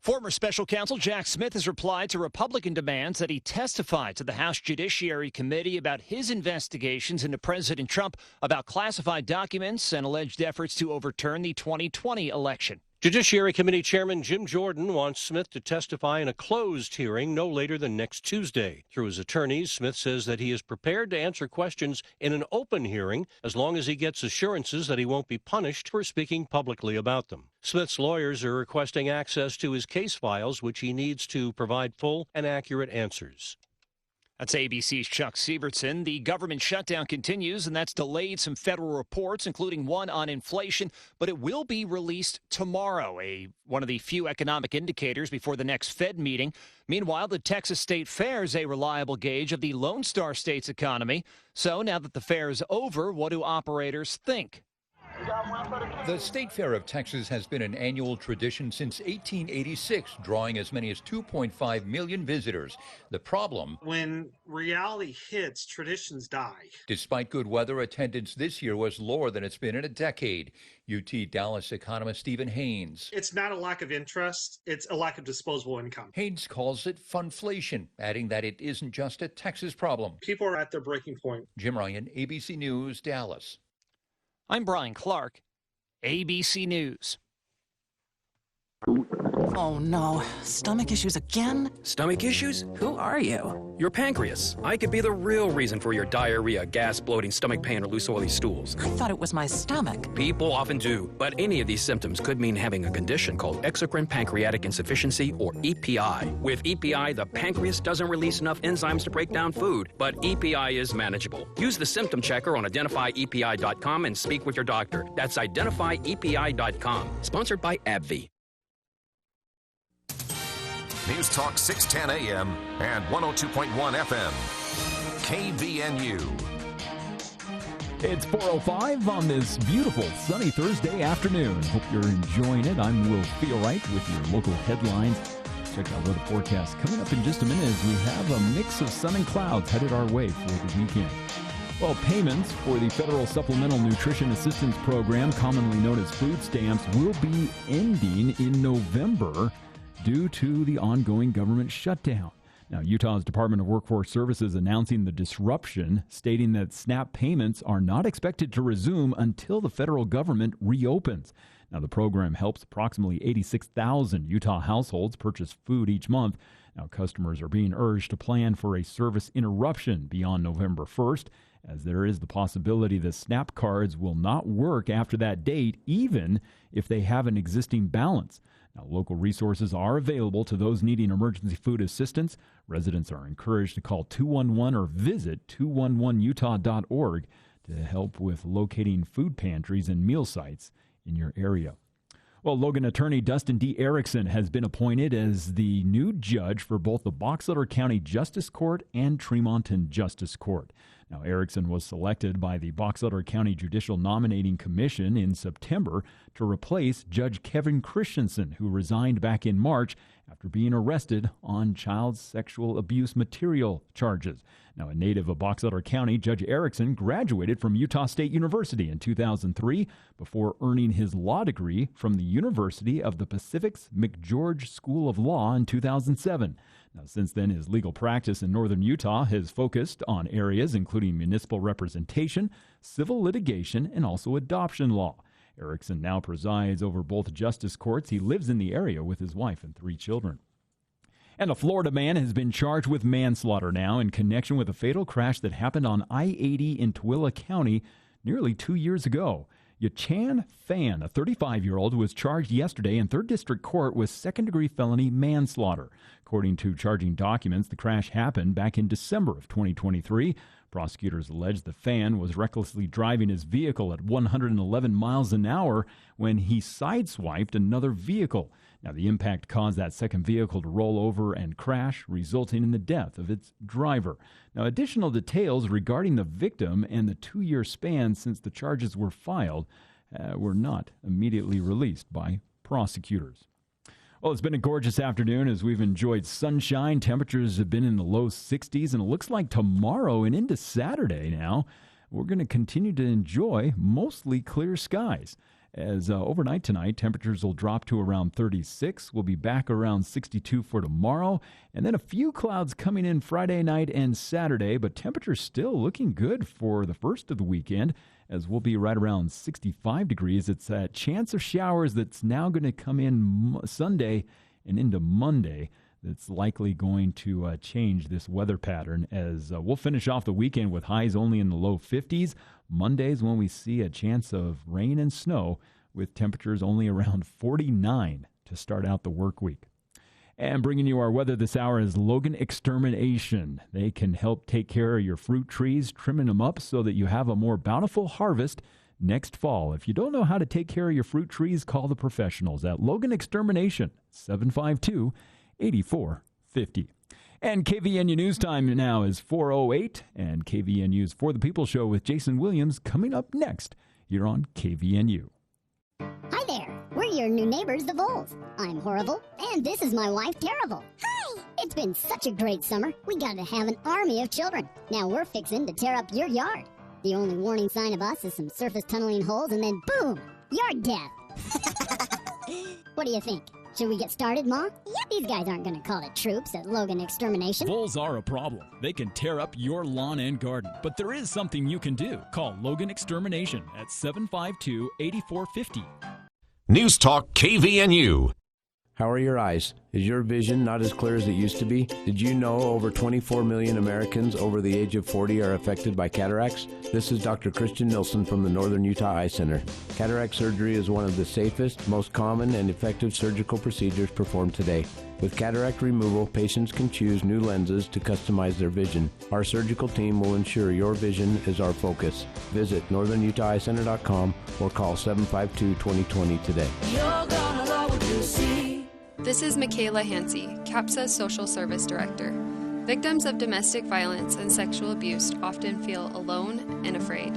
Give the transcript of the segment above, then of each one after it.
Former special counsel Jack Smith has replied to Republican demands that he testify to the House Judiciary Committee about his investigations into President Trump about classified documents and alleged efforts to overturn the 2020 election. Judiciary Committee Chairman Jim Jordan wants Smith to testify in a closed hearing no later than next Tuesday. Through his attorneys, Smith says that he is prepared to answer questions in an open hearing as long as he gets assurances that he won't be punished for speaking publicly about them. Smith's lawyers are requesting access to his case files, which he needs to provide full and accurate answers. That's ABC's Chuck Sievertson. The government shutdown continues, and that's delayed some federal reports, including one on inflation, but it will be released tomorrow, one of the few economic indicators before the next Fed meeting. Meanwhile, the Texas State Fair is a reliable gauge of the Lone Star State's economy. So now that the fair is over, what do operators think? The State Fair of Texas has been an annual tradition since 1886, drawing as many as 2.5 million visitors. The problem: when reality hits, traditions die. Despite good weather, attendance this year was lower than it's been in a decade. UT Dallas economist Stephen Haynes. It's not a lack of interest, it's a lack of disposable income. Haynes calls it funflation, adding that it isn't just a Texas problem. People are at their breaking point. Jim Ryan, ABC News, Dallas. I'm Brian Clark, ABC News. Oh no, stomach issues again? Stomach issues? Who are you? Your pancreas. I could be the real reason for your diarrhea, gas, bloating, stomach pain, or loose oily stools. I thought it was my stomach. People often do, but any of these symptoms could mean having a condition called exocrine pancreatic insufficiency, or EPI. With EPI, the pancreas doesn't release enough enzymes to break down food, but EPI is manageable. Use the symptom checker on identifyepi.com and speak with your doctor. That's identifyepi.com. Sponsored by AbbVie. News Talk 610 AM and 102.1 FM. KVNU. It's 4:05 on this beautiful sunny Thursday afternoon. Hope you're enjoying it. I'm Will Feelright with your local headlines. Check out weather forecast coming up in just a minute as we have a mix of sun and clouds headed our way for the weekend. Well, payments for the Federal Supplemental Nutrition Assistance Program, commonly known as food stamps, will be ending in November due to the ongoing government shutdown. Now, Utah's Department of Workforce Services announcing the disruption, stating that SNAP payments are not expected to resume until the federal government reopens. Now, the program helps approximately 86,000 Utah households purchase food each month. Now, customers are being urged to plan for a service interruption beyond November 1st, as there is the possibility the SNAP cards will not work after that date, even if they have an existing balance. Now, local resources are available to those needing emergency food assistance. Residents are encouraged to call 211 or visit 211utah.org to help with locating food pantries and meal sites in your area. Well, Logan attorney Dustin D. Erickson has been appointed as the new judge for both the Box Elder County Justice Court and Tremonton Justice Court. Now, Erickson was selected by the Box Elder County Judicial Nominating Commission in September to replace Judge Kevin Christensen, who resigned back in March after being arrested on child sexual abuse material charges. Now, a native of Box Elder County, Judge Erickson graduated from Utah State University in 2003 before earning his law degree from the University of the Pacific's McGeorge School of Law in 2007. Now, since then, his legal practice in northern Utah has focused on areas including municipal representation, civil litigation, and also adoption law. Erickson now presides over both justice courts. He lives in the area with his wife and 3 children. And a Florida man has been charged with manslaughter now in connection with a fatal crash that happened on I-80 in Tooele County nearly 2 years ago. Yachan Fan, a 35-year-old, was charged yesterday in 3rd District Court with second-degree felony manslaughter. According to charging documents, the crash happened back in December of 2023. Prosecutors allege the Fan was recklessly driving his vehicle at 111 miles an hour when he sideswiped another vehicle. Now, the impact caused that second vehicle to roll over and crash, resulting in the death of its driver. Now, additional details regarding the victim and the 2-year span since the charges were filed were not immediately released by prosecutors. Well, it's been a gorgeous afternoon as we've enjoyed sunshine. Temperatures have been in the low 60s, and it looks like tomorrow and into Saturday now, we're going to continue to enjoy mostly clear skies. As overnight tonight, temperatures will drop to around 36. We'll be back around 62 for tomorrow. And then a few clouds coming in Friday night and Saturday, but temperatures still looking good for the first of the weekend, as we'll be right around 65 degrees. It's a chance of showers that's now going to come in Sunday and into Monday. That's likely going to change this weather pattern, as we'll finish off the weekend with highs only in the low 50s. Monday's when we see a chance of rain and snow, with temperatures only around 49 to start out the work week. And bringing you our weather this hour is Logan Extermination. They can help take care of your fruit trees, trimming them up so that you have a more bountiful harvest next fall. If you don't know how to take care of your fruit trees, call the professionals at Logan Extermination, 752-8450. And KVNU News Time now is 4:08, and KVNU's For the People show with Jason Williams coming up next here on KVNU. Hi there, we're your new neighbors, the Voles. I'm Horrible, and this is my wife, Terrible. Hi! It's been such a great summer, we gotta have an army of children. Now we're fixing to tear up your yard. The only warning sign of us is some surface tunneling holes, and then boom! Yard death! What do you think? Should we get started, Ma? Yep. These guys aren't going to call it troops at Logan Extermination. Voles are a problem. They can tear up your lawn and garden. But there is something you can do. Call Logan Extermination at 752-8450. News Talk KVNU. How are your eyes? Is your vision not as clear as it used to be? Did you know over 24 million Americans over the age of 40 are affected by cataracts? This is Dr. Christian Nilsson from the Northern Utah Eye Center. Cataract surgery is one of the safest, most common, and effective surgical procedures performed today. With cataract removal, patients can choose new lenses to customize their vision. Our surgical team will ensure your vision is our focus. Visit northernutaheyecenter.com or call 752-2020 today. You're gonna love what you see. This is Michaela Hansey, CAPSA's Social Service Director. Victims of domestic violence and sexual abuse often feel alone and afraid.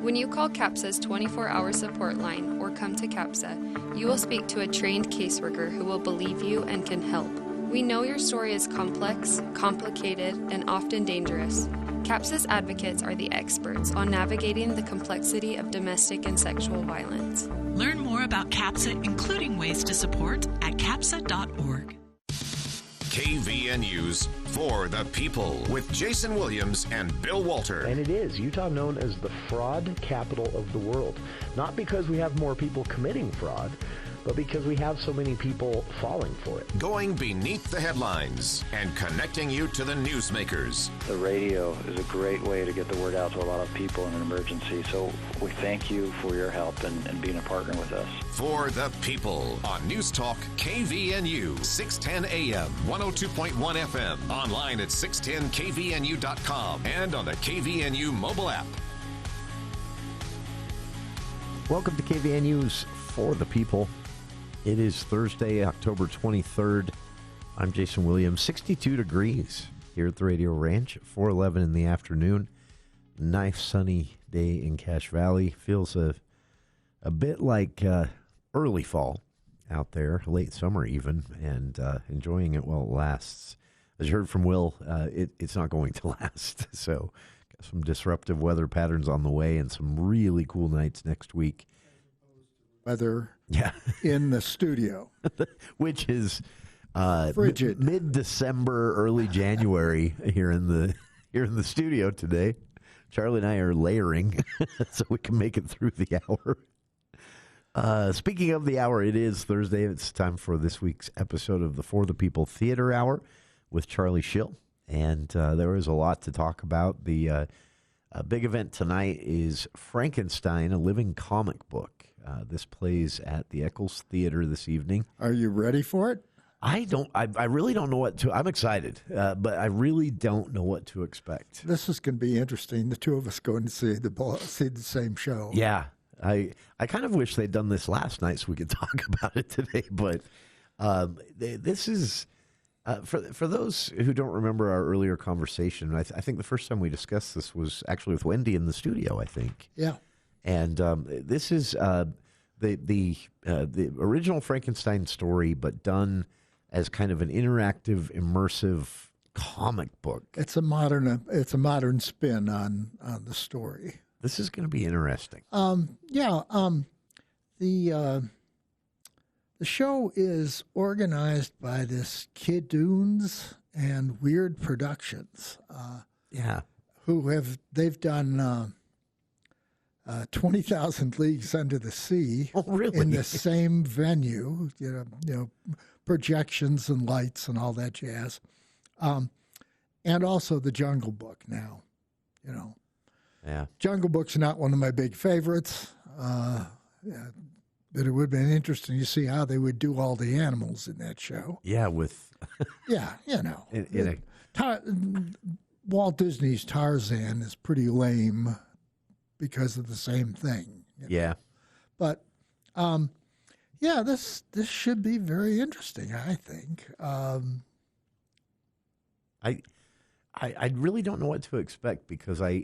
When you call CAPSA's 24-hour support line or come to CAPSA, you will speak to a trained caseworker who will believe you and can help. We know your story is complex, complicated, and often dangerous. CAPSA's advocates are the experts on navigating the complexity of domestic and sexual violence. Learn more about CAPSA, including ways to support, at capsa.org. KVNU's For the People with Jason Williams and Bill Walter. And it is Utah known as the fraud capital of the world. Not because we have more people committing fraud, but because we have so many people falling for it. Going beneath the headlines and connecting you to the newsmakers. The radio is a great way to get the word out to a lot of people in an emergency, so we thank you for your help and being a partner with us. For the People on News Talk KVNU, 610 AM, 102.1 FM, online at 610kvnu.com, and on the KVNU mobile app. Welcome to KVNU's For the People. It is Thursday, October 23rd. I'm Jason Williams. 62 degrees here at the Radio Ranch at 4:11 in the afternoon. Nice sunny day in Cache Valley. Feels a bit like early fall out there, late summer even, and enjoying it while it lasts. As you heard from Will, it's not going to last. So got some disruptive weather patterns on the way and some really cool nights next week. Weather in the studio, which is frigid. Mid-December, early January here in the studio today. Charlie and I are layering so we can make it through the hour. Speaking of the hour, it is Thursday. It's time for this week's episode of the For the People Theater Hour with Charlie Schill, and there is a lot to talk about. The big event tonight is Frankenstein, a living comic book. This plays at the Eccles Theater this evening. Are you ready for it? I really don't know what to. I'm excited, but I really don't know what to expect. This is going to be interesting. The two of us going to see the same show. Yeah, I kind of wish they'd done this last night so we could talk about it today. But this is for those who don't remember our earlier conversation. I think the first time we discussed this was actually with Wendy in the studio. I think. Yeah. And this is the original Frankenstein story, but done as kind of an interactive, immersive comic book. It's a modern spin on the story. This is going to be interesting. The show is organized by this Kiddunes and Weird Productions. They've done 20,000 Leagues Under the Sea in the same venue, you know, projections and lights and all that jazz. And also The Jungle Book now, you know. Yeah. Jungle Book's not one of my big favorites. But it would have been interesting to see how they would do all the animals in that show. Yeah, with... yeah, you know. Walt Disney's Tarzan is pretty lame because of the same thing. You know? Yeah. But, this should be very interesting, I think. I really don't know what to expect because a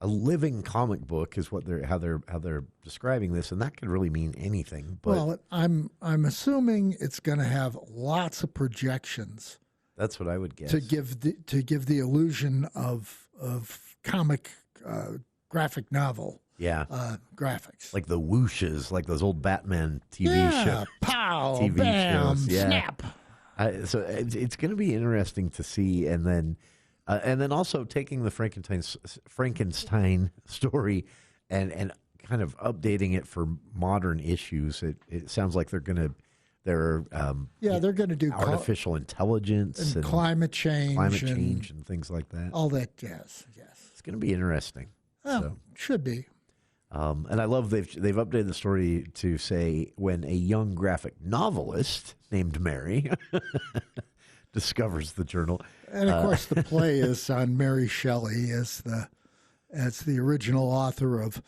living comic book is what how they're describing this, and that could really mean anything. But well, I'm assuming it's going to have lots of projections. That's what I would guess to give the illusion of comic graphic novel. Yeah, graphics like the whooshes, like those old Batman TV shows. Pow, TV bam, shows. Yeah. snap. So it's going to be interesting to see, and then also taking the Frankenstein story and kind of updating it for modern issues. It sounds like they're going to do artificial intelligence and climate change and things like that. All that jazz. Yes, it's going to be interesting. Oh, should be. And I love they've updated the story to say when a young graphic novelist named Mary discovers the journal. And of course, the play is on Mary Shelley as the original author of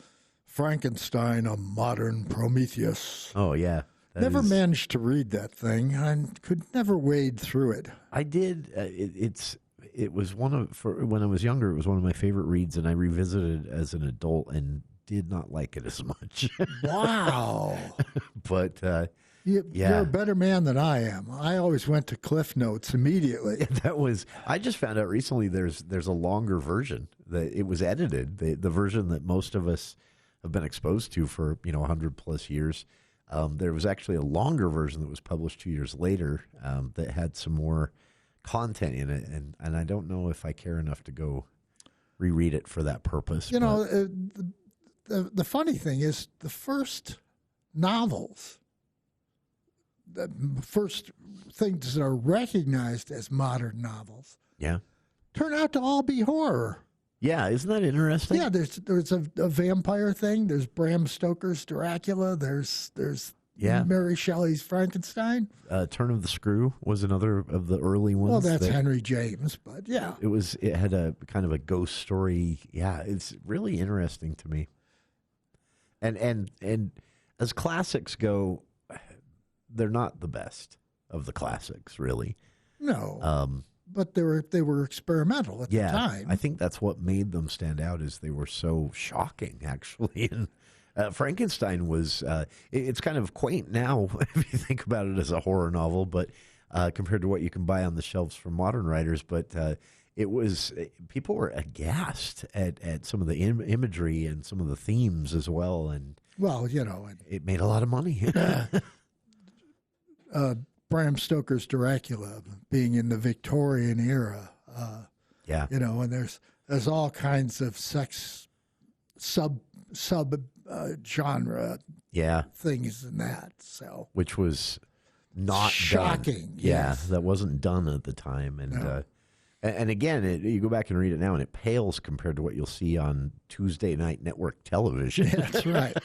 Frankenstein, a modern Prometheus. Oh yeah, never managed to read that thing. I could never wade through it. I did. It was when I was younger. It was one of my favorite reads, and I revisited it as an adult and did not like it as much. Wow! But you're a better man than I am. I always went to Cliff Notes immediately. I just found out recently there's a longer version that it was edited. The version that most of us have been exposed to for 100 plus years. There was actually a longer version that was published 2 years later that had some more content in it, and I don't know if I care enough to go reread it for that purpose. The funny thing is the first novels, the first things that are recognized as modern novels, turn out to all be horror. Yeah, isn't that interesting? Yeah, there's a vampire thing. There's Bram Stoker's Dracula. There's Mary Shelley's Frankenstein. Turn of the Screw was another of the early ones. Well, that's Henry James, but yeah. It had a kind of a ghost story. Yeah, it's really interesting to me. And as classics go, they're not the best of the classics, really. No. But they were experimental at the time. I think that's what made them stand out is they were so shocking, actually. And Frankenstein was, it's kind of quaint now if you think about it as a horror novel, but compared to what you can buy on the shelves from modern writers. But people were aghast at some of the imagery and some of the themes as well. And it made a lot of money. Bram Stoker's Dracula being in the Victorian era. And there's all kinds of sex sub genre things in that. So which was not shocking. Done. Yeah, that wasn't done at the time. And and again, you go back and read it now, and it pales compared to what you'll see on Tuesday night network television. Yeah, that's right.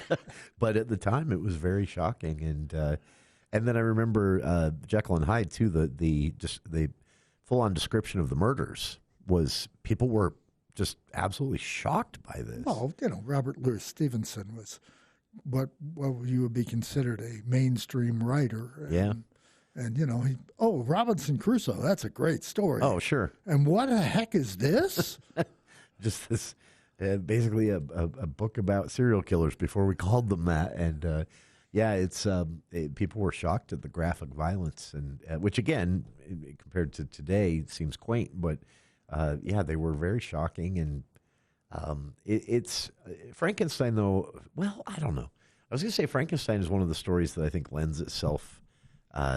But at the time, it was very shocking. And then I remember Jekyll and Hyde too. The full on description of the murders was people were just absolutely shocked by this. Well, Robert Louis Stevenson was what you would be considered a mainstream writer. And, Robinson Crusoe, that's a great story. Oh, sure. And what the heck is this? Just this, basically a book about serial killers before we called them that. And, people were shocked at the graphic violence, and which, again, compared to today, seems quaint. But, they were very shocking. And it's Frankenstein, though, well, I don't know. I was going to say Frankenstein is one of the stories that I think lends itself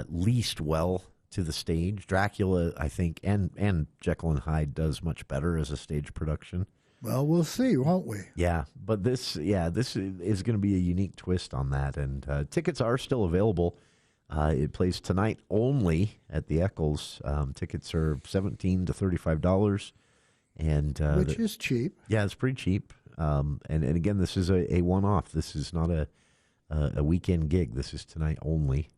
least well to the stage. Dracula, I think, and Jekyll and Hyde does much better as a stage production. Well, we'll see, won't we? Yeah, but this is going to be a unique twist on that, and tickets are still available. It plays tonight only at the Eccles. Tickets are $17 to $35, and which is cheap. Yeah, it's pretty cheap. And again, this is a one-off. This is not a weekend gig. This is tonight only.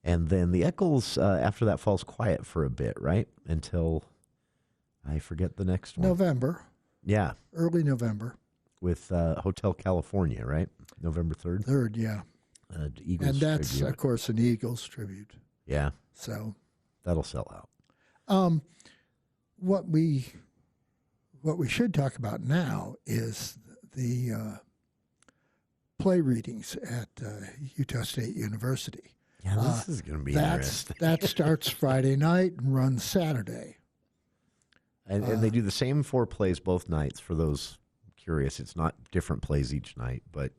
And then the Eccles after that falls quiet for a bit, right? Until I forget the next one. November. Yeah. Early November. With Hotel California, right? November 3rd? 3rd, yeah. Eagles and that's, tribute. of course, an Eagles tribute. Yeah. So that'll sell out. What we should talk about now is the play readings at Utah State University. Yeah, this is going to be interesting. That starts Friday night and runs Saturday. And they do the same 4 plays both nights for those curious. It's not different plays each night, but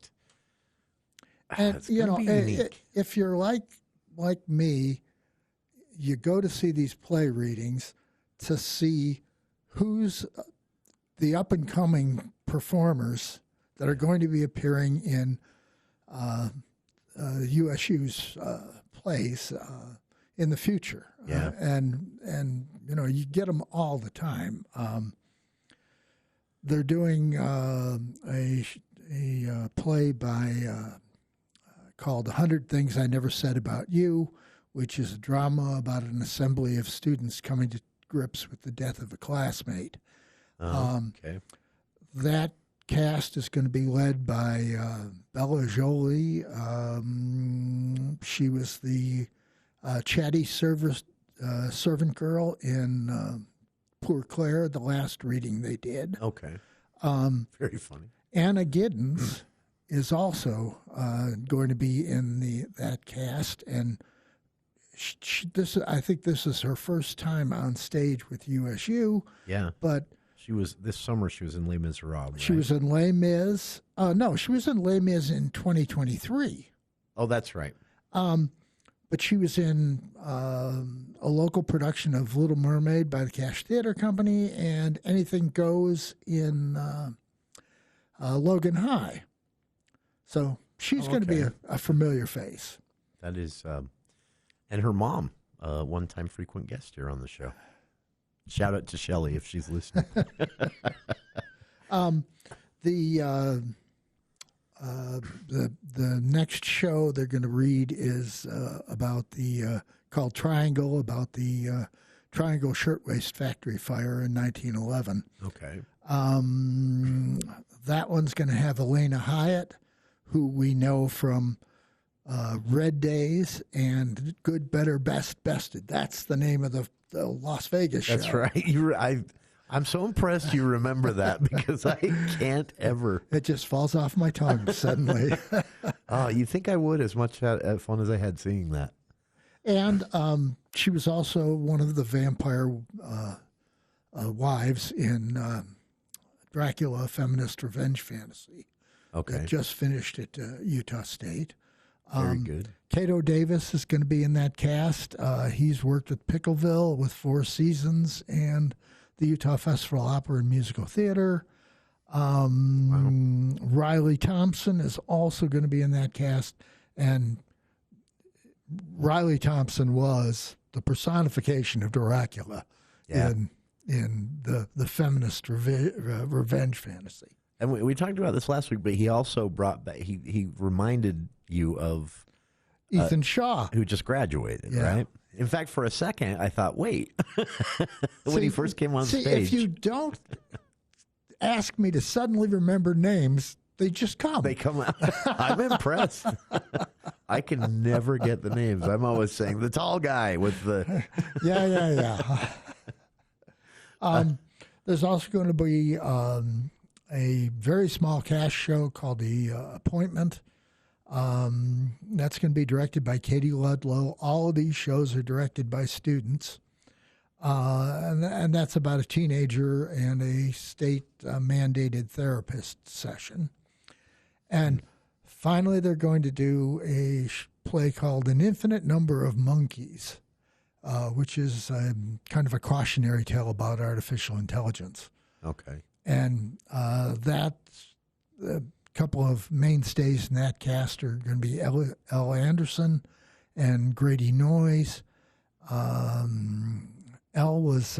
and if you're like me, you go to see these play readings to see who's the up and coming performers that are going to be appearing in USU's plays in the future. Yeah. And you get them all the time. They're doing a play by called 100 Things I Never Said About You, which is a drama about an assembly of students coming to grips with the death of a classmate. Okay. That cast is going to be led by Bella Jolie. She was the chatty servant girl in Poor Clare, the last reading they did. Okay. Very funny. Anna Giddens is also going to be in that cast, and I think this is her first time on stage with USU. Yeah. But this summer she was in Les Miserables. She was in Les Mis. No, she was in Les Mis in 2023. Oh, that's right. But she was in a local production of Little Mermaid by the Cash Theater Company and Anything Goes in Logan High. So she's going to be a familiar face. That is, and her mom, one-time frequent guest here on the show. Shout out to Shelley if she's listening. The next show they're going to read is about called Triangle, about the Triangle Shirtwaist Factory fire in 1911. Okay. That one's going to have Elena Hyatt, who we know from Red Days and Good, Better, Best, Bested. That's the name of the Las Vegas show. That's right. I'm so impressed you remember that because I can't ever. It just falls off my tongue suddenly. You think I would as much fun as I had seeing that. And she was also one of the vampire wives in Dracula, Feminist Revenge Fantasy. Okay. That just finished at Utah State. Very good. Cato Davis is going to be in that cast. He's worked with Pickleville, with Four Seasons, and the Utah Festival Opera and Musical Theater. Riley Thompson is also going to be in that cast. And Riley Thompson was the personification of Dracula in the feminist revenge fantasy. And we talked about this last week, but he also brought back, he reminded you of Ethan Shaw, who just graduated, right? In fact, for a second, I thought, wait, when he first came on stage. If you don't ask me to suddenly remember names, they just come. They come out. I'm impressed. I can never get the names. I'm always saying the tall guy with the. Yeah. There's also going to be a very small cast show called The Appointment. That's going to be directed by Katie Ludlow. All of these shows are directed by students. And that's about a teenager and a state mandated therapist session. And finally they're going to do a play called An Infinite Number of Monkeys, which is kind of a cautionary tale about artificial intelligence. Okay. And that's a couple of mainstays in that cast are going to be Elle Anderson and Grady Noyes. Elle was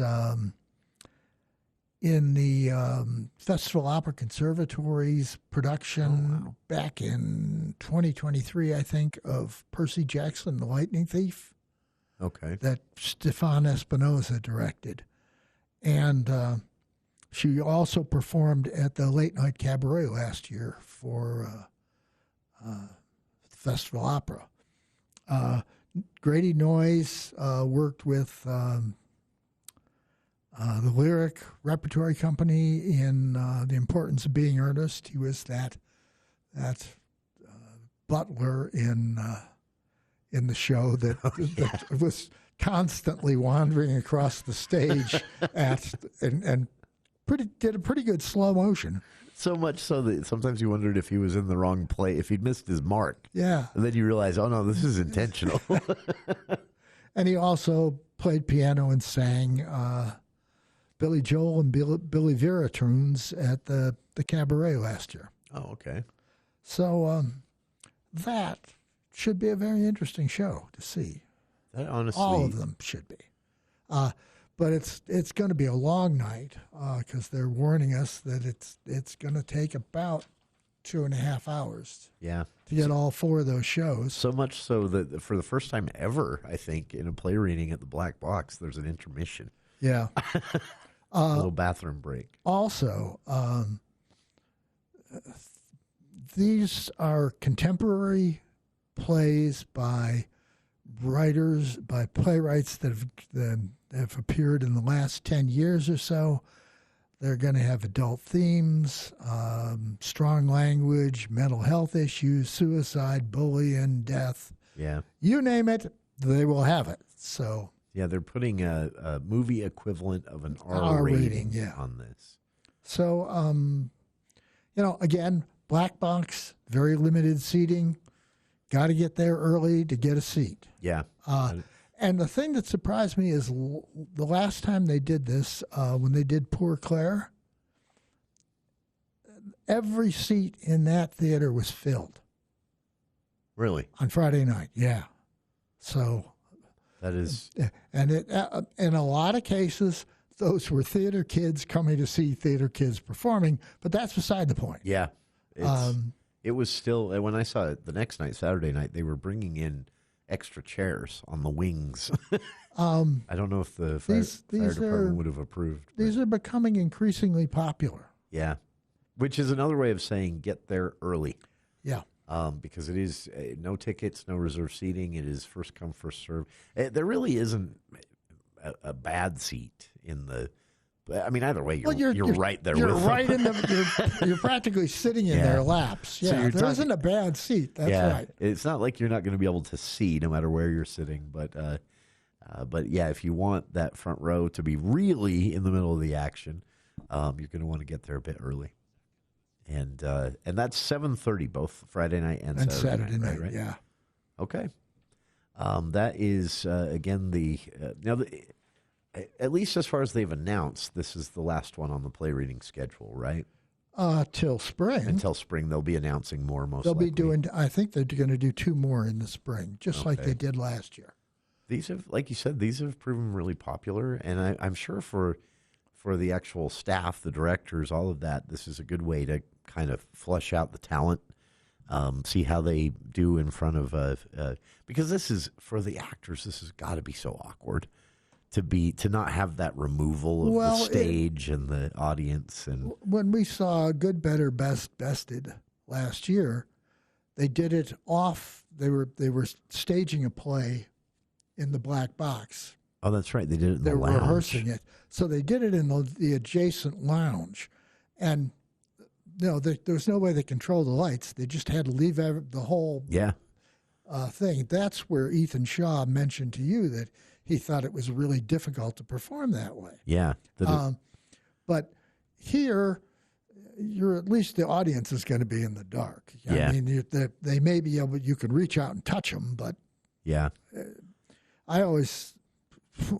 in the Festival Opera Conservatory's production back in 2023, I think, of Percy Jackson, The Lightning Thief. Okay. That Stefan Espinosa directed. And she also performed at the Late Night Cabaret last year for Festival Opera. Grady Noyes worked with the Lyric Repertory Company in The Importance of Being Earnest. He was that butler in the show that was constantly wandering across the stage and did a pretty good slow motion. So much so that sometimes you wondered if he was in the wrong play, if he'd missed his mark. Yeah. And then you realize, oh no, this is intentional. And he also played piano and sang Billy Joel and Billy Vera tunes at the Cabaret last year. Oh, okay. So that should be a very interesting show to see. That honestly, all of them should be. But it's going to be a long night because they're warning us that it's going to take about 2.5 hours. Yeah. To get all 4 of those shows. So much so that for the first time ever, I think, in a play reading at the Black Box, there's an intermission. Yeah. A little bathroom break. Also, these are contemporary plays by writers, by playwrights that have appeared in the last 10 years or so. They're going to have adult themes, strong language, mental health issues, suicide, bullying, death. Yeah. You name it, they will have it. So yeah, they're putting a movie equivalent of an R rating on this. So, again, Black Box, very limited seating. Got to get there early to get a seat. Yeah. And the thing that surprised me is the last time they did this, when they did Poor Clare, every seat in that theater was filled. Really? On Friday night, yeah. So that is, and in a lot of cases, those were theater kids coming to see theater kids performing, but that's beside the point. Yeah. It was still, when I saw it the next night, Saturday night, they were bringing in extra chairs on the wings. I don't know if the fire department would have approved. These are becoming increasingly popular. Yeah. Which is another way of saying get there early. Yeah. Because it is no tickets, no reserved seating. It is first come, first serve. There really isn't a bad seat in the. I mean, either way, you're right there. You're with right them. in you're practically sitting in their laps. Yeah, So there isn't a bad seat. That's right. It's not like you're not going to be able to see no matter where you're sitting, but yeah, if you want that front row to be really in the middle of the action, you're going to want to get there a bit early. And that's 7:30 both Friday night and Saturday night, right? Yeah. Okay. That is again at least as far as they've announced, this is the last one on the play reading schedule, right? Till spring. Until spring, they'll be announcing more. They'll be doing. I think they're going to do 2 more in the spring, just like they did last year. These have, like you said, these have proven really popular, and I'm sure for the actual staff, the directors, all of that, this is a good way to kind of flush out the talent, see how they do in front of because this is for the actors. This has got to be so awkward. To not have that removal of the stage and the audience. And when we saw Good, Better, Best, Bested last year, they did it off. They were staging a play in the Black Box. Oh, that's right. They did it in the lounge. They were rehearsing it. So they did it in the adjacent lounge. And there was no way to control the lights. They just had to leave the whole thing. That's where Ethan Shaw mentioned to you that he thought it was really difficult to perform that way. Yeah. But here, you're at least the audience is going to be in the dark. Yeah. I mean, they may be able, you can reach out and touch them, but yeah, I always,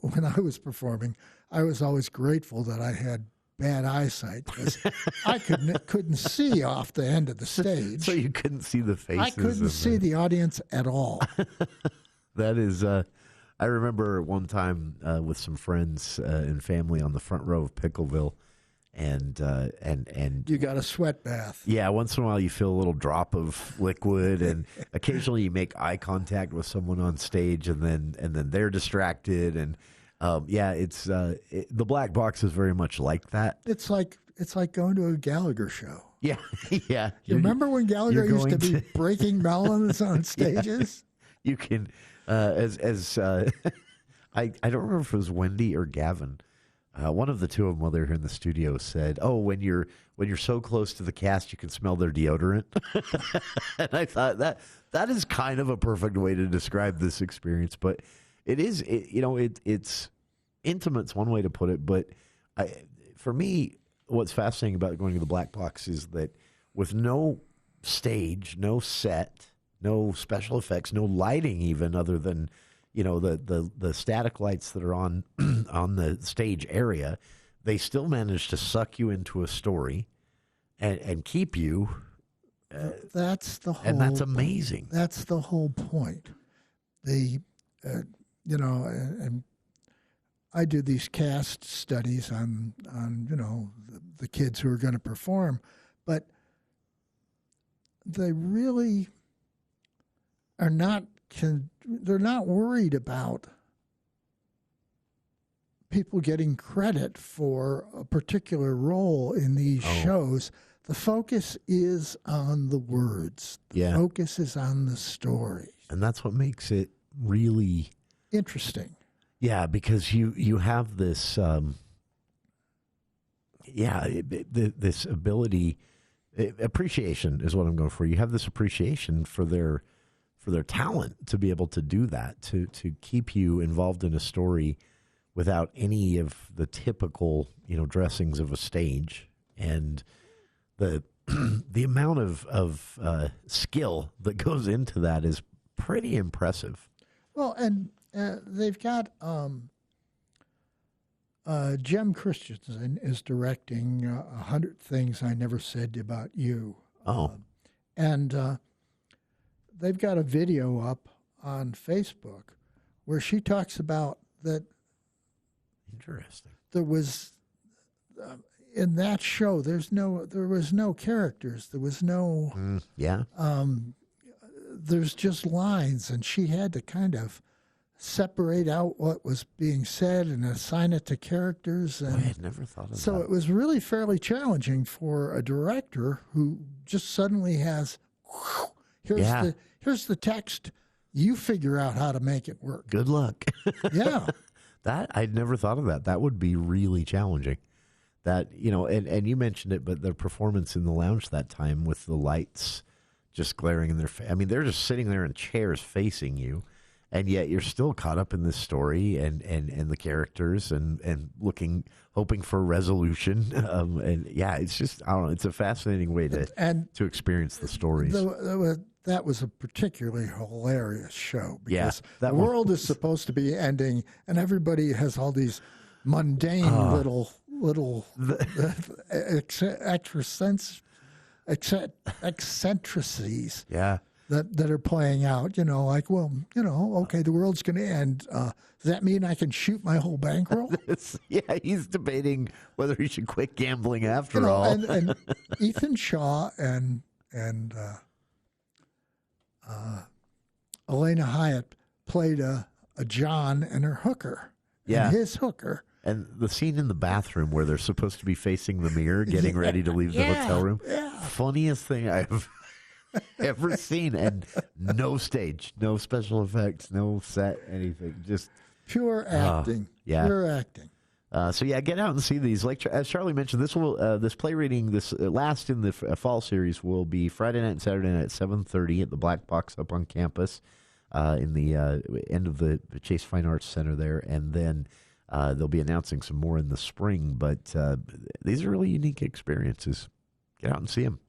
when I was performing, I was always grateful that I had bad eyesight because I couldn't see off the end of the stage. So you couldn't see the faces. I couldn't see the audience at all. That is, I remember one time with some friends and family on the front row of Pickleville, and you got a sweat bath. Yeah, once in a while you feel a little drop of liquid, and occasionally you make eye contact with someone on stage, and then they're distracted, and it's the black box is very much like that. It's like going to a Gallagher show. Yeah, yeah. You remember when Gallagher used to be breaking melons on stages? Yeah, you can, I don't remember if it was Wendy or Gavin. One of the two of them, while they were here in the studio, said, "Oh, when you're so close to the cast, you can smell their deodorant." And I thought that is kind of a perfect way to describe this experience. But it's intimate's one way to put it. But for me, what's fascinating about going to the black box is that with no stage, no set, no special effects, no lighting, even other than the static lights that are on the stage area, they still manage to suck you into a story and keep you. That's the whole, and that's amazing. That's the whole point. And I do these cast studies on the kids who are going to perform, but they really are not. They're not worried about people getting credit for a particular role in these shows. The focus is on the words. The focus is on the story. And that's what makes it really interesting. Yeah, because you have this this ability, appreciation is what I'm going for. You have this appreciation for their talent to be able to do that, to keep you involved in a story without any of the typical, dressings of a stage. And the amount of skill that goes into that is pretty impressive. Well, and they've got Jem Christensen is directing 100 Things I Never Said About You. And they've got a video up on Facebook where she talks about that. Interesting. There was in that show. There was no characters. There was no. There's just lines, and she had to kind of separate out what was being said and assign it to characters. And I had never thought of that. So it was really fairly challenging for a director who just suddenly has. Here's the text. You figure out how to make it work. Good luck. Yeah. I'd never thought of that. That would be really challenging. That, and you mentioned it, but the performance in the lounge that time with the lights just glaring in their face. I mean, they're just sitting there in chairs facing you, and yet you're still caught up in this story and the characters and hoping for resolution. It's just, I don't know, it's a fascinating way to experience the stories. That was a particularly hilarious show because the one world is supposed to be ending, and everybody has all these mundane little eccentricities. That are playing out. Okay, the world's going to end. Does that mean I can shoot my whole bankroll? He's debating whether he should quit gambling after all. And Ethan Shaw and Elena Hyatt played a John and her hooker. And his hooker. And the scene in the bathroom where they're supposed to be facing the mirror, getting ready to leave the hotel room. Funniest thing I've ever seen. And no stage, no special effects, no set, anything. Just pure acting. Pure acting. Get out and see these. Like as Charlie mentioned, this play reading, this last in the fall series, will be Friday night and Saturday night at 7:30 at the Black Box up on campus, in the end of the Chase Fine Arts Center there, and then they'll be announcing some more in the spring. But these are really unique experiences. Get out and see them.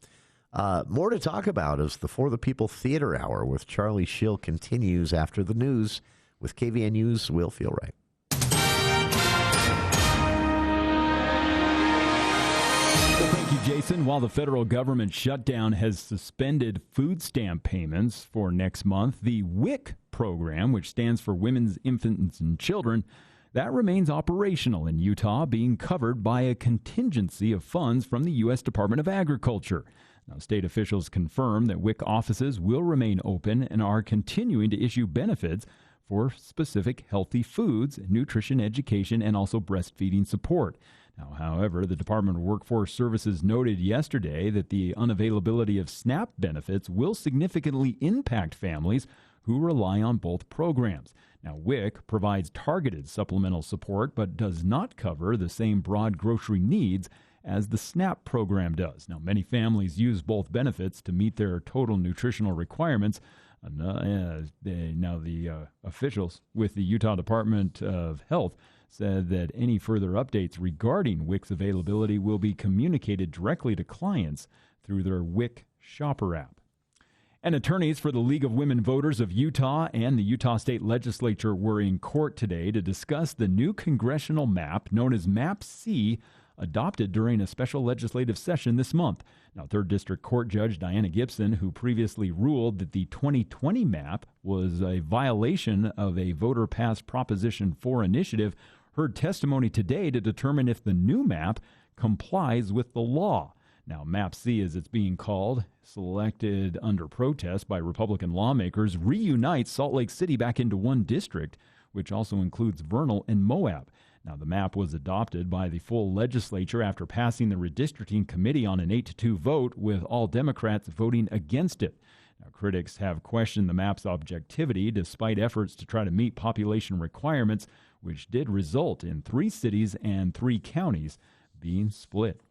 More to talk about as the For the People Theater Hour with Charlie Schill continues after the news with KVNU's Will Feel Right. Thank you, Jason. While the federal government shutdown has suspended food stamp payments for next month, the WIC program, which stands for Women's, Infants, and Children, that remains operational in Utah, being covered by a contingency of funds from the U.S. Department of Agriculture. Now, state officials confirm that WIC offices will remain open and are continuing to issue benefits for specific healthy foods, nutrition education, and also breastfeeding support. Now, however, the Department of Workforce Services noted yesterday that the unavailability of SNAP benefits will significantly impact families who rely on both programs. Now, WIC provides targeted supplemental support but does not cover the same broad grocery needs as the SNAP program does. Now, many families use both benefits to meet their total nutritional requirements. The officials with the Utah Department of Health said that any further updates regarding WIC's availability will be communicated directly to clients through their WIC Shopper app. And attorneys for the League of Women Voters of Utah and the Utah State Legislature were in court today to discuss the new congressional map known as Map C, adopted during a special legislative session this month. Now, 3rd District Court Judge Diana Gibson, who previously ruled that the 2020 map was a violation of a voter passed Proposition 4 initiative, heard testimony today to determine if the new map complies with the law. Now, Map C, as it's being called, selected under protest by Republican lawmakers, reunites Salt Lake City back into one district, which also includes Vernal and Moab. Now, the map was adopted by the full legislature after passing the redistricting committee on an 8-2 vote, with all Democrats voting against it. Now, critics have questioned the map's objectivity despite efforts to try to meet population requirements, which did result in 3 cities and 3 counties being split.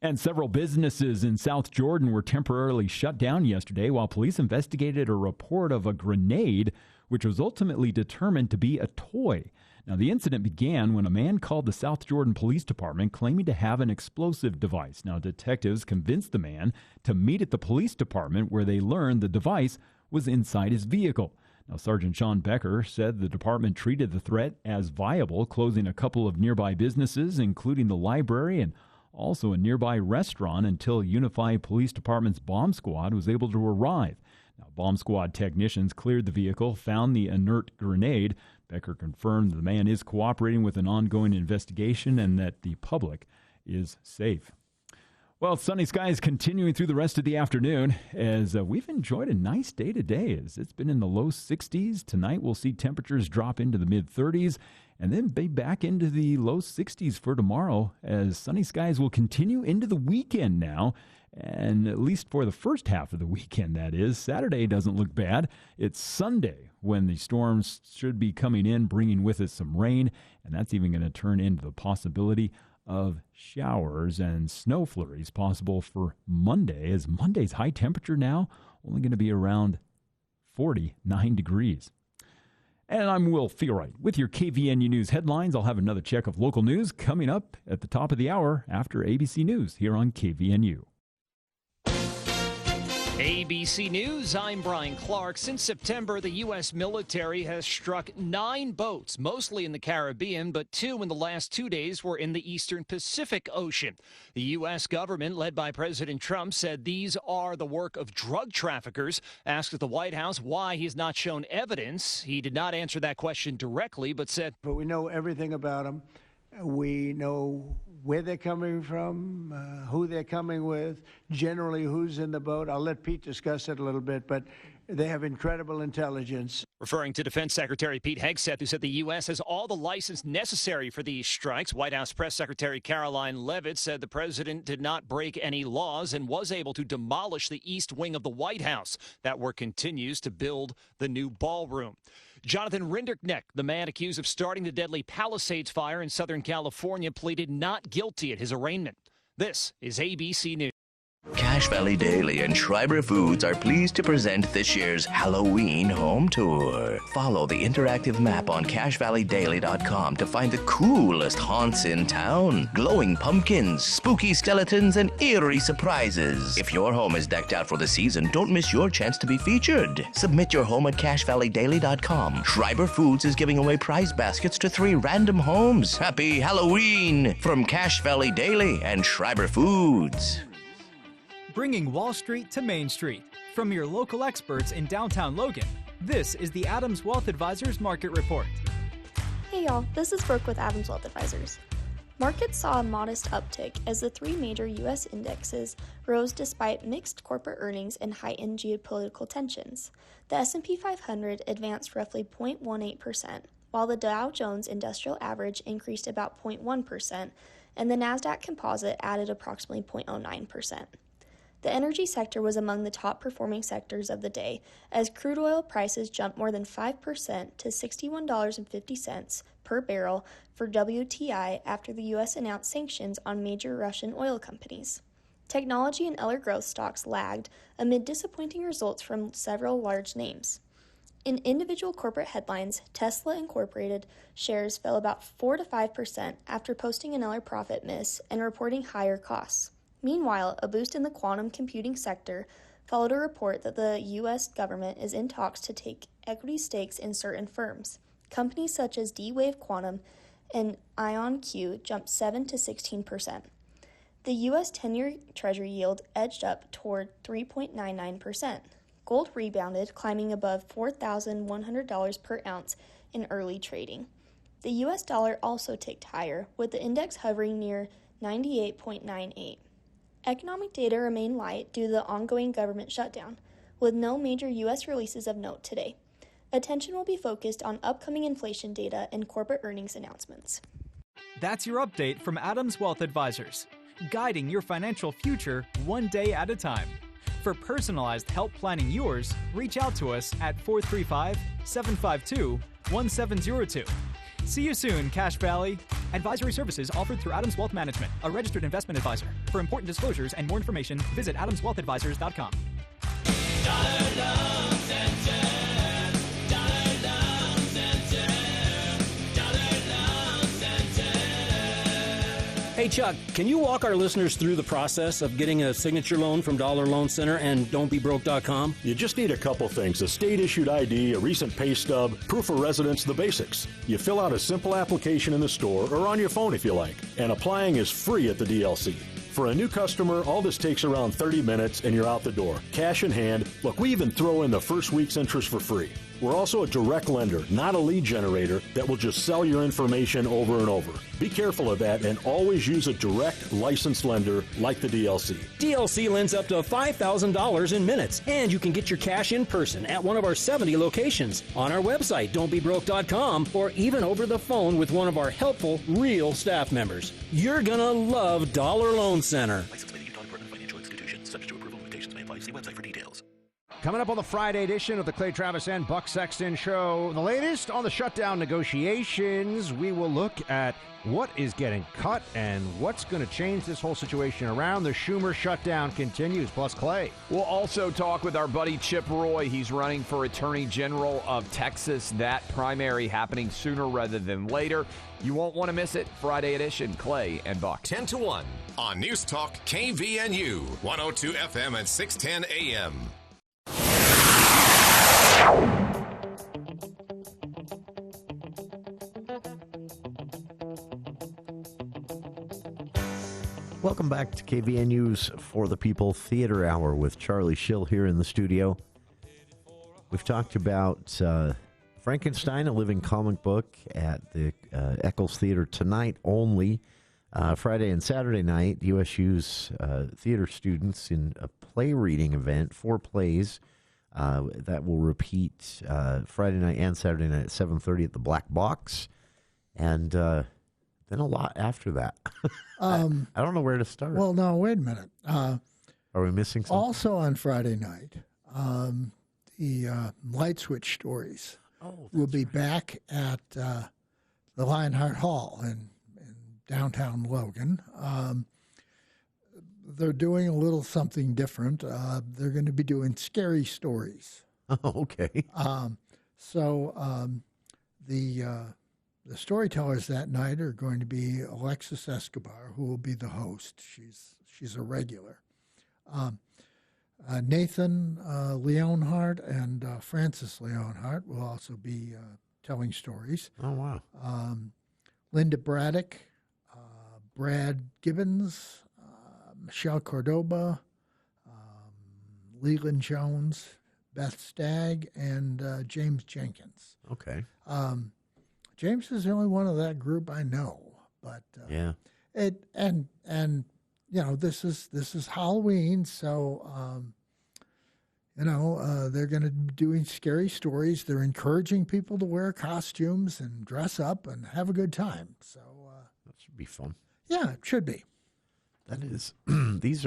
And several businesses in South Jordan were temporarily shut down yesterday while police investigated a report of a grenade, which was ultimately determined to be a toy. Now, the incident began when a man called the South Jordan Police Department claiming to have an explosive device. Now, detectives convinced the man to meet at the police department, where they learned the device was inside his vehicle. Now, Sergeant Sean Becker said the department treated the threat as viable, closing a couple of nearby businesses, including the library and also a nearby restaurant, until Unified Police Department's bomb squad was able to arrive. Now, bomb squad technicians cleared the vehicle, found the inert grenade. Becker confirmed the man is cooperating with an ongoing investigation and that the public is safe. Well, sunny skies continuing through the rest of the afternoon as we've enjoyed a nice day today. As it's been in the low 60s. Tonight we'll see temperatures drop into the mid-30s and then be back into the low 60s for tomorrow, as sunny skies will continue into the weekend now. And at least for the first half of the weekend, that is. Saturday doesn't look bad. It's Sunday when the storms should be coming in, bringing with it some rain, and that's even going to turn into the possibility of showers and snow flurries possible for Monday, as Monday's high temperature now only going to be around 49 degrees. And I'm Will Feelright with your KVNU News headlines. I'll have another check of local news coming up at the top of the hour after ABC News here on KVNU. ABC News, I'm Brian Clark. Since September, the U.S. military has struck 9 boats, mostly in the Caribbean, but 2 in the last 2 days were in the eastern Pacific Ocean. The U.S. government, led by President Trump, said these are the work of drug traffickers. Asked at the White House why he has not shown evidence, he did not answer that question directly, but said, "But we know everything about them. We know where they're coming from, who they're coming with, generally who's in the boat. I'll let Pete discuss it a little bit, but they have incredible intelligence." Referring to Defense Secretary Pete Hegseth, who said the U.S. has all the license necessary for these strikes, White House Press Secretary Caroline Leavitt said the president did not break any laws and was able to demolish the east wing of the White House. That work continues to build the new ballroom. Jonathan Rinderknecht, the man accused of starting the deadly Palisades fire in Southern California, pleaded not guilty at his arraignment. This is ABC News. Cache Valley Daily and Schreiber Foods are pleased to present this year's Halloween home tour. Follow the interactive map on CacheValleyDaily.com to find the coolest haunts in town. Glowing pumpkins, spooky skeletons, and eerie surprises. If your home is decked out for the season, don't miss your chance to be featured. Submit your home at CacheValleyDaily.com. Schreiber Foods is giving away prize baskets to 3 random homes. Happy Halloween from Cache Valley Daily and Schreiber Foods. Bringing Wall Street to Main Street. From your local experts in downtown Logan, this is the Adams Wealth Advisors Market Report. Hey y'all, this is Brooke with Adams Wealth Advisors. Markets saw a modest uptick as the 3 major U.S. indexes rose despite mixed corporate earnings and heightened geopolitical tensions. The S&P 500 advanced roughly 0.18%, while the Dow Jones Industrial Average increased about 0.1%, and the NASDAQ Composite added approximately 0.09%. The energy sector was among the top performing sectors of the day, as crude oil prices jumped more than 5% to $61.50 per barrel for WTI after the U.S. announced sanctions on major Russian oil companies. Technology and other growth stocks lagged amid disappointing results from several large names. In individual corporate headlines, Tesla Incorporated shares fell about 4 to 5% after posting another profit miss and reporting higher costs. Meanwhile, a boost in the quantum computing sector followed a report that the U.S. government is in talks to take equity stakes in certain firms. Companies such as D-Wave Quantum and IonQ jumped 7 to 16%. The U.S. 10-year Treasury yield edged up toward 3.99%. Gold rebounded, climbing above $4,100 per ounce in early trading. The U.S. dollar also ticked higher, with the index hovering near 98.98. Economic data remain light due to the ongoing government shutdown, with no major U.S. releases of note today. Attention will be focused on upcoming inflation data and corporate earnings announcements. That's your update from Adams Wealth Advisors, guiding your financial future one day at a time. For personalized help planning yours, reach out to us at 435-752-1702. See you soon, Cache Valley. Advisory services offered through Adams Wealth Management, a registered investment advisor. For important disclosures and more information, visit adamswealthadvisors.com. Hey, Chuck, can you walk our listeners through the process of getting a signature loan from Dollar Loan Center and don'tbebroke.com? You just need a couple things: a state-issued ID, a recent pay stub, proof of residence, the basics. You fill out a simple application in the store or on your phone if you like, and applying is free at the DLC. For a new customer, all this takes around 30 minutes and you're out the door, cash in hand. Look, we even throw in the first week's interest for free. We're also a direct lender, not a lead generator that will just sell your information over and over. Be careful of that and always use a direct licensed lender like the DLC. DLC lends up to $5,000 in minutes, and you can get your cash in person at one of our 70 locations, on our website, don'tbebroke.com, or even over the phone with one of our helpful, real staff members. You're gonna love Dollar Loan Center. Licensed by the Utah Department of Financial Institutions. Subject to approval, limitations may apply. See website for details. Coming up on the Friday edition of the Clay Travis and Buck Sexton Show, the latest on the shutdown negotiations. We will look at what is getting cut and what's going to change this whole situation around. The Schumer shutdown continues, plus Clay. We'll also talk with our buddy Chip Roy. He's running for Attorney General of Texas. That primary happening sooner rather than later. You won't want to miss it. Friday edition, Clay and Buck. 10 to 1 on News Talk KVNU, 102 FM and 610 AM. Welcome back to KVNU's For the People Theater Hour with Charlie Schill here in the studio. We've talked about Frankenstein, a living comic book at the Eccles Theater tonight only. Friday and Saturday night, USU's theater students in a play reading event, 4 plays that will repeat Friday night and Saturday night at 7:30 at the Black Box, and then a lot after that. I don't know where to start. Well, no, wait a minute. Are we missing something? Also on Friday night, the Lightswitch Stories will be back at the Lionheart Hall in downtown Logan. they're doing a little something different. They're going to be doing scary stories. Oh, okay. The storytellers that night are going to be Alexis Escobar, who will be the host. She's a regular. Nathan Leonhardt and Francis Leonhardt will also be telling stories. Oh, wow. Linda Braddock, Brad Gibbons, Michelle Cordoba, Leland Jones, Beth Stagg, and James Jenkins. Okay. James is the only one of that group I know, but yeah, this is Halloween, so they're going to be doing scary stories. They're encouraging people to wear costumes and dress up and have a good time. So that should be fun. Yeah, it should be. That is. This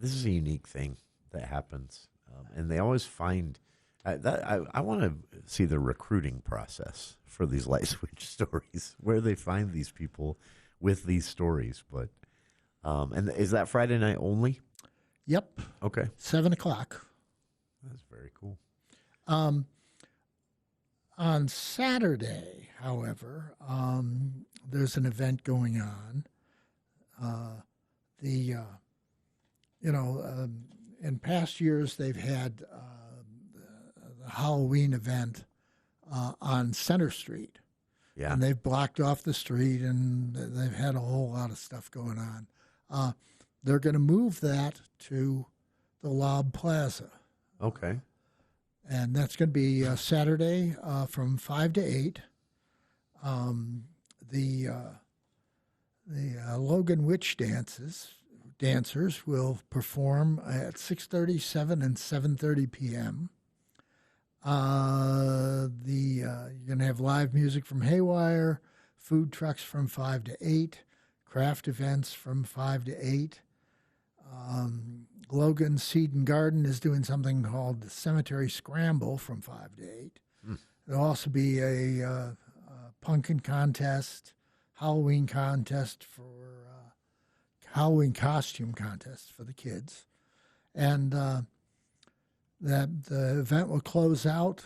is a unique thing that happens, and they always find. I want to see the recruiting process for these Lightswitch stories, where they find these people with these stories. But and is that Friday night only? Yep. Okay. 7:00. That's very cool. On Saturday, however, there's an event going on. In past years, they've had the Halloween event on Center Street. Yeah. And they've blocked off the street, and they've had a whole lot of stuff going on. They're going to move that to the Lob Plaza. Okay. And that's going to be Saturday from 5 to 8. The Logan Witch dancers will perform at 6:30, 7, and 7:30 p.m. You're going to have live music from Haywire, food trucks from 5 to 8, craft events from 5 to 8. Logan Seed and Garden is doing something called the Cemetery Scramble from 5 to 8. There'll also be a pumpkin contest, Halloween costume contest for the kids. And that the event will close out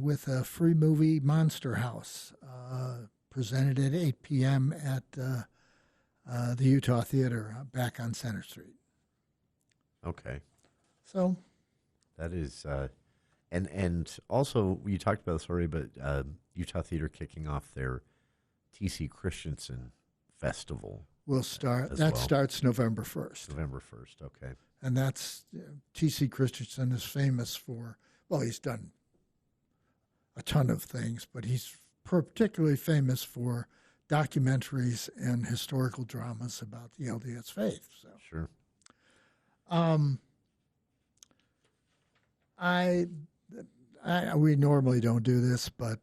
with a free movie, Monster House, presented at 8 p.m. at the Utah Theater back on Center Street. Okay. So that is, and also you talked about the story, but Utah Theater kicking off their T.C. Christensen Festival. Will start. That starts November 1st. November 1st. Okay. And that's T.C. Christensen is famous for. Well, he's done a ton of things, but he's particularly famous for documentaries and historical dramas about the LDS faith. So. Sure. We normally don't do this, but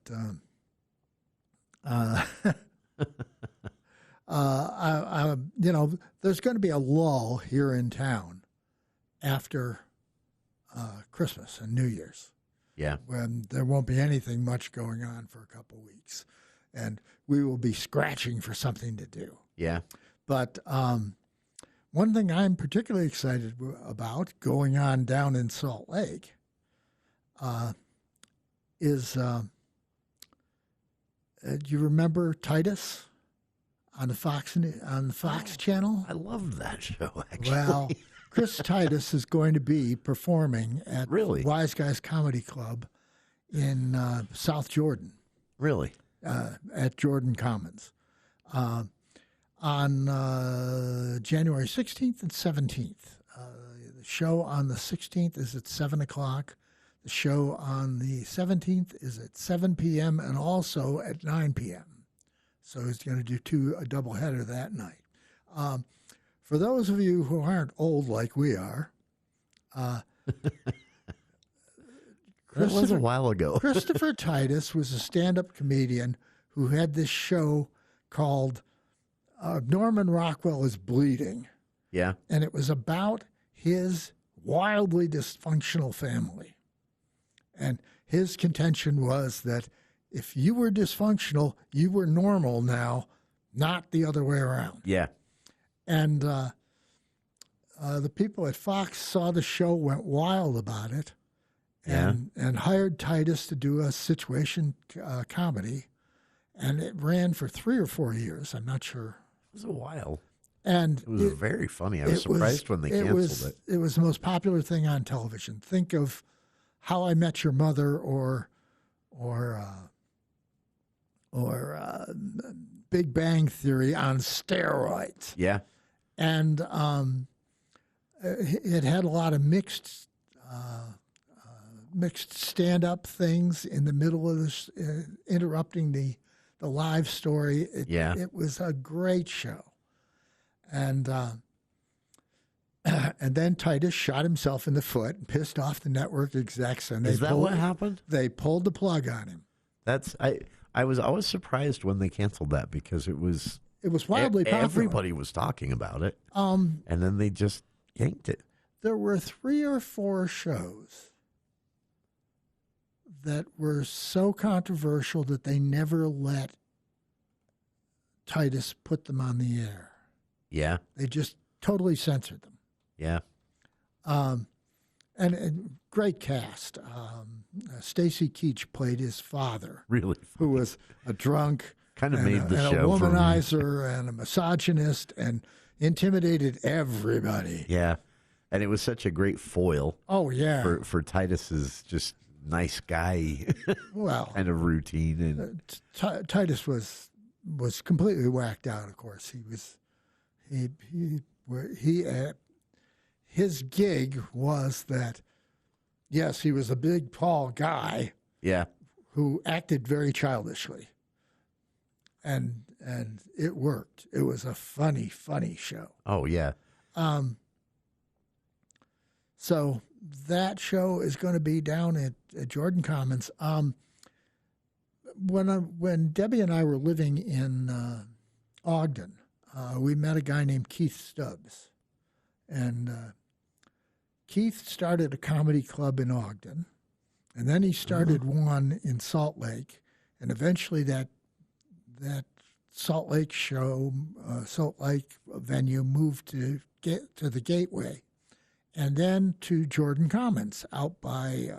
there's going to be a lull here in town after Christmas and New Year's. Yeah. When there won't be anything much going on for a couple of weeks, and we will be scratching for something to do. Yeah. But one thing I'm particularly excited about going on down in Salt Lake is, do you remember Titus on the Fox channel? I love that show, actually. Well, Chris Titus is going to be performing at Wise Guys Comedy Club in South Jordan. Really? At Jordan Commons. On January 16th and 17th. The show on the 16th is at 7 o'clock. The show on the 17th is at 7 p.m. and also at 9 p.m. So he's going to do a doubleheader that night. For those of you who aren't old like we are, that was a while ago. Christopher Titus was a stand-up comedian who had this show called Norman Rockwell is Bleeding. Yeah. And it was about his wildly dysfunctional family. And his contention was that if you were dysfunctional, you were normal now, not the other way around. Yeah. And the people at Fox saw the show, went wild about it, and hired Titus to do a situation comedy, and it ran for 3 or 4 years. I'm not sure. It was a while. And it was very funny. I was surprised when they canceled it. It was the most popular thing on television. Think of How I Met Your Mother or Big Bang Theory on steroids. Yeah. And it had a lot of mixed stand-up things in the middle of this, interrupting the live story. It was a great show. And then Titus shot himself in the foot and pissed off the network execs. And Is that what happened? They pulled the plug on him. I was always surprised when they canceled that because it was wildly popular. Everybody was talking about it. And then they just yanked it. There were 3 or 4 shows that were so controversial that they never let Titus put them on the air. Yeah. They just totally censored them. Yeah. And great cast. Stacy Keach played his father. Really funny. Who was a drunk. Kind of made the show. A womanizer and a misogynist and intimidated everybody. Yeah. And it was such a great foil. Oh, yeah. For Titus's just nice guy kind of routine. And Titus was completely whacked out, of course. His gig was that, yes, he was a big, tall guy. Yeah. Who acted very childishly. And it worked. It was a funny, funny show. Oh, yeah. So that show is going to be down at Jordan Commons. When Debbie and I were living in Ogden, we met a guy named Keith Stubbs. And Keith started a comedy club in Ogden. And then he started one in Salt Lake. And eventually that Salt Lake venue moved to the Gateway. And then to Jordan Commons out by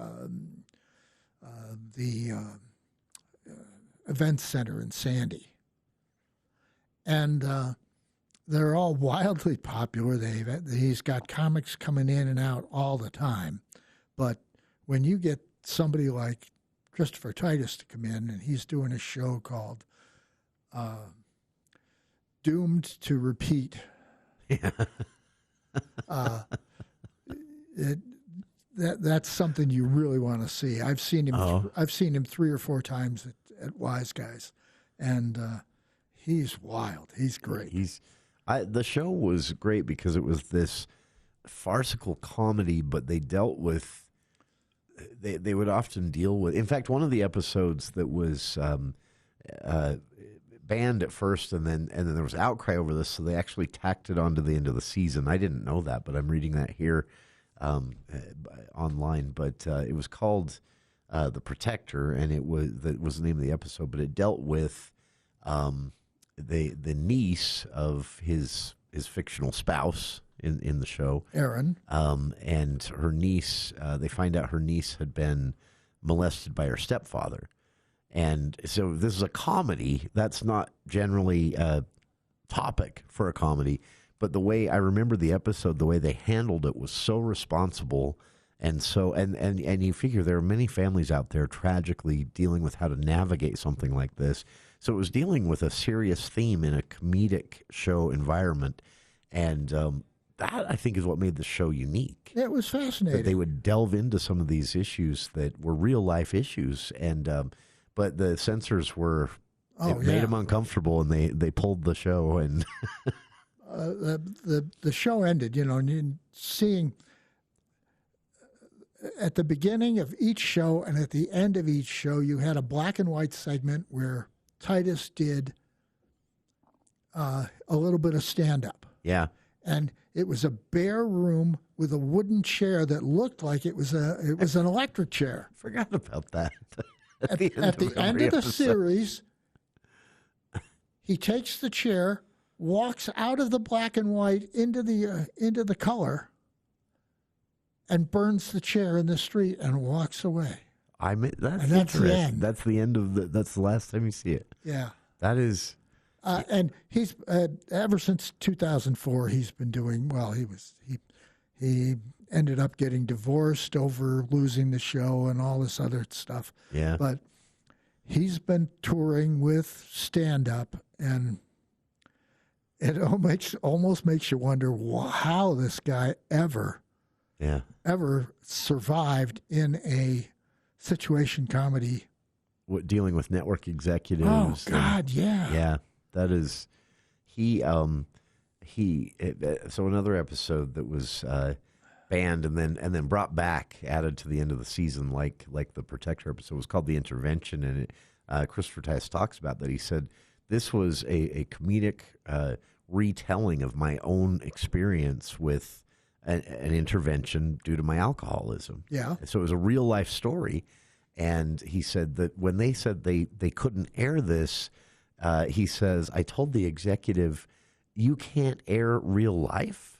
the Events Center in Sandy. And they're all wildly popular. He's got comics coming in and out all the time. But when you get somebody like Christopher Titus to come in, and he's doing a show called Doomed to Repeat. Yeah. That's something you really want to see. I've seen him. I've seen him 3 or 4 times at Wise Guys, and he's wild. He's great. The show was great because it was this farcical comedy, but they dealt with. They would often deal with. In fact, one of the episodes that was banned at first, and then there was outcry over this, so they actually tacked it onto the end of the season. I didn't know that, but I'm reading that here online. But it was called The Protector, and that was the name of the episode. But it dealt with the niece of his fictional spouse in the show, Erin, and her niece. They find out her niece had been molested by her stepfather. And so this is a comedy. That's not generally a topic for a comedy. But the way I remember the episode, the way they handled it was so responsible. And so, and you figure there are many families out there tragically dealing with how to navigate something like this. So it was dealing with a serious theme in a comedic show environment. And that, I think, is what made the show unique. It was fascinating. That they would delve into some of these issues that were real life issues. And, but the censors made them uncomfortable, and they pulled the show. And the show ended, and seeing at the beginning of each show and at the end of each show, you had a black and white segment where Titus did a little bit of stand-up. Yeah. And it was a bare room with a wooden chair that looked like it was an electric chair. Forgot about that. At the end of the series, he takes the chair, walks out of the black and white into the color, and burns the chair in the street and walks away. That's the end. That's the end of that's the last time you see it. Yeah. That is. And he's ever since 2004 he's been doing well. He ended up getting divorced over losing the show and all this other stuff. Yeah. But he's been touring with stand-up, and it almost makes you wonder how this guy ever survived in a situation comedy. Dealing with network executives. Oh God, yeah. Yeah, that is so another episode that was banned and then brought back, added to the end of the season, like the Protector episode, was called The Intervention, and Christopher Tice talks about that. He said this was a comedic retelling of my own experience with an intervention due to my alcoholism. Yeah. So it was a real life story. And he said that when they said they couldn't air this, he says, I told the executive, you can't air real life?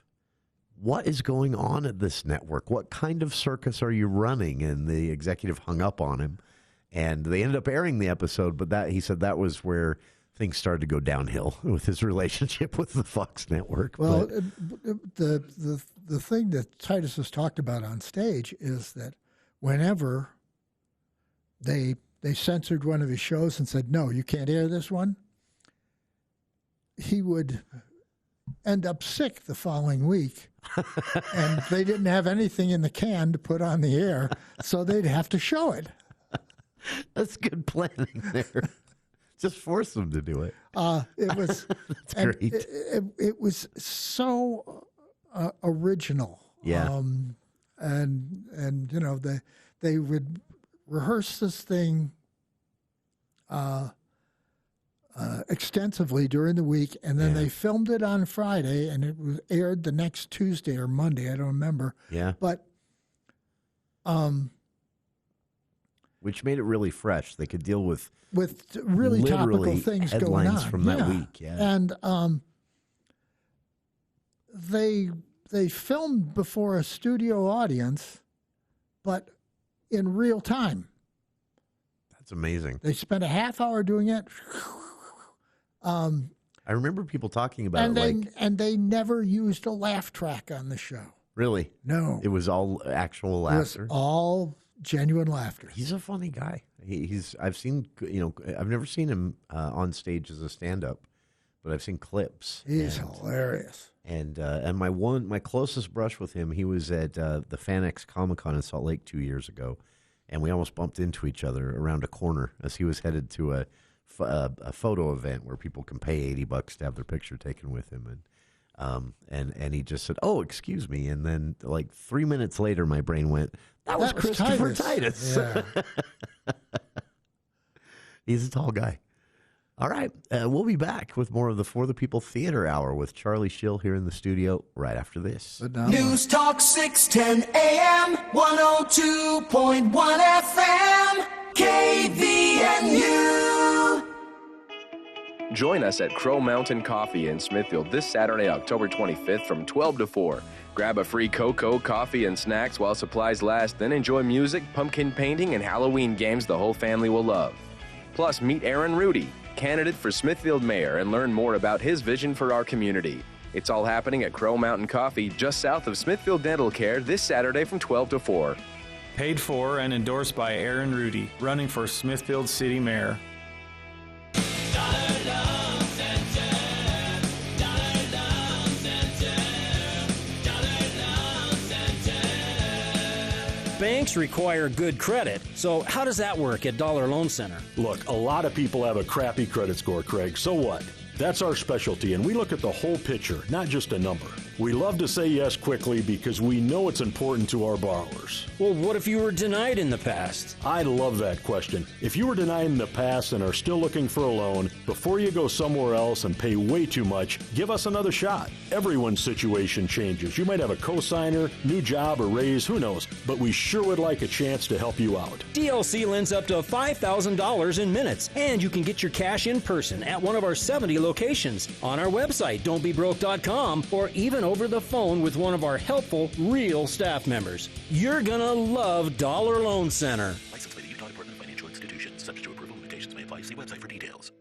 What is going on at this network? What kind of circus are you running? And the executive hung up on him. And they ended up airing the episode, but he said that was where things started to go downhill with his relationship with the Fox network. Well, the thing that Titus has talked about on stage is that whenever they censored one of his shows and said, no, you can't air this one, he would end up sick the following week. And they didn't have anything in the can to put on the air, so they'd have to show it. That's good planning there. Just force them to do it. It was That's great. It was so original. Yeah. And you know, they would rehearse this thing extensively during the week, and then they filmed it on Friday, and it was aired the next Tuesday or Monday. I don't remember. Yeah. But which made it really fresh. They could deal with really topical things going on from that week. Yeah. And they filmed before a studio audience, but in real time. That's amazing. They spent a half hour doing it. I remember people talking about it. And they never used a laugh track on the show. Really? No. It was all actual laughter. It was all genuine laughter. He's a funny guy. I've never seen him on stage as a stand-up, but I've seen clips. He's hilarious. And my closest brush with him, he was at the FanX Comic-Con in Salt Lake 2 years ago, and we almost bumped into each other around a corner as he was headed to a photo event where people can pay $80 to have their picture taken with him, and he just said, "Oh, excuse me," and then like 3 minutes later, my brain went, "That was Christopher Titus." Yeah. He's a tall guy. All right, we'll be back with more of the For the People Theater Hour with Charlie Schill here in the studio right after this. News Talk 610 AM, 102.1 FM, KVNU. Join us at Crow Mountain Coffee in Smithfield this Saturday, October 25th from 12 to 4. Grab a free cocoa, coffee, and snacks while supplies last, then enjoy music, pumpkin painting, and Halloween games the whole family will love. Plus, meet Aaron Rudy, candidate for Smithfield Mayor, and learn more about his vision for our community. It's all happening at Crow Mountain Coffee, just south of Smithfield Dental Care, this Saturday from 12 to 4. Paid for and endorsed by Aaron Rudy, running for Smithfield City Mayor. Banks require good credit, so how does that work at Dollar Loan Center? Look, a lot of people have a crappy credit score, Craig. So what? That's our specialty, and we look at the whole picture, not just a number. We love to say yes quickly because we know it's important to our borrowers. Well, what if you were denied in the past? I love that question. If you were denied in the past and are still looking for a loan, before you go somewhere else and pay way too much, give us another shot. Everyone's situation changes. You might have a cosigner, new job, or raise, who knows, but we sure would like a chance to help you out. DLC lends up to $5,000 in minutes, and you can get your cash in person at one of our 70 locations, on our website, don'tbebroke.com, or even over the phone with one of our helpful, real staff members. You're gonna love Dollar Loan Center. Licensed by the Utah Department of Financial Institutions. Subject to approval. Limitations may apply. See website for details.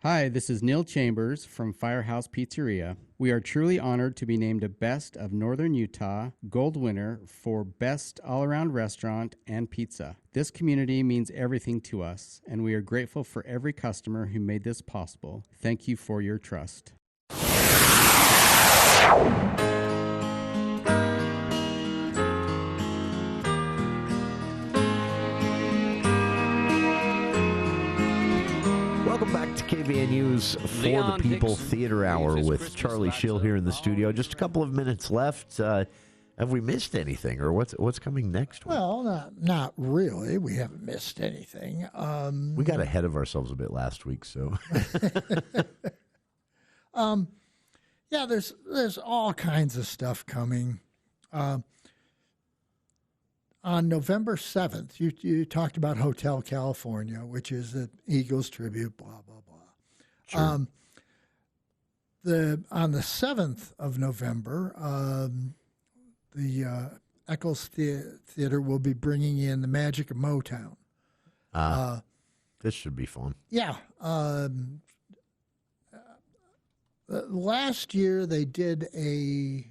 Hi, this is Neil Chambers from Firehouse Pizzeria. We are truly honored to be named a Best of Northern Utah Gold winner for Best All-Around Restaurant and Pizza. This community means everything to us, and we are grateful for every customer who made this possible. Thank you for your trust. Welcome back to KVNU's For Leon the People Dixon Theater Hour gave his with Christmas Charlie lights Schill up. here in the studio. Just a couple of minutes left. Have we missed anything, or what's coming next week? Well, not really. We haven't missed anything. We got ahead of ourselves a bit last week, so. Yeah, there's all kinds of stuff coming. On November 7th, you talked about Hotel California, which is the Eagles tribute, blah, blah, blah. Sure. On the 7th of November, the Eccles Theater will be bringing in the Magic of Motown. This should be fun. Yeah. Last year they did a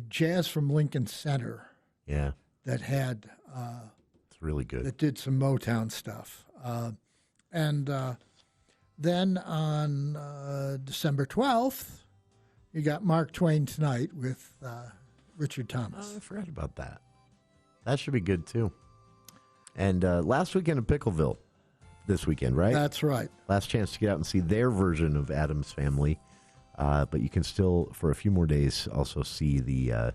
Jazz from Lincoln Center. Yeah. That had it's really good. That did some Motown stuff. And then on December 12th, you got Mark Twain Tonight with Richard Thomas. I forgot about that. That should be good, too. And last weekend in Pickleville, this weekend, right? That's right. Last chance to get out and see their version of Addams Family. But you can still, for a few more days, also see the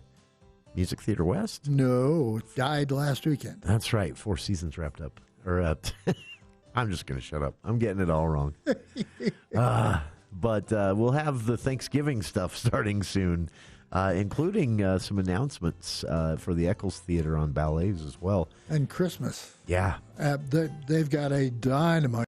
Music Theater West. No, it died last weekend. That's right. 4 seasons wrapped up. Or I'm just going to shut up. I'm getting it all wrong. But we'll have the Thanksgiving stuff starting soon, including some announcements for the Eccles Theater on ballets as well. And Christmas. Yeah. They've got a dynamite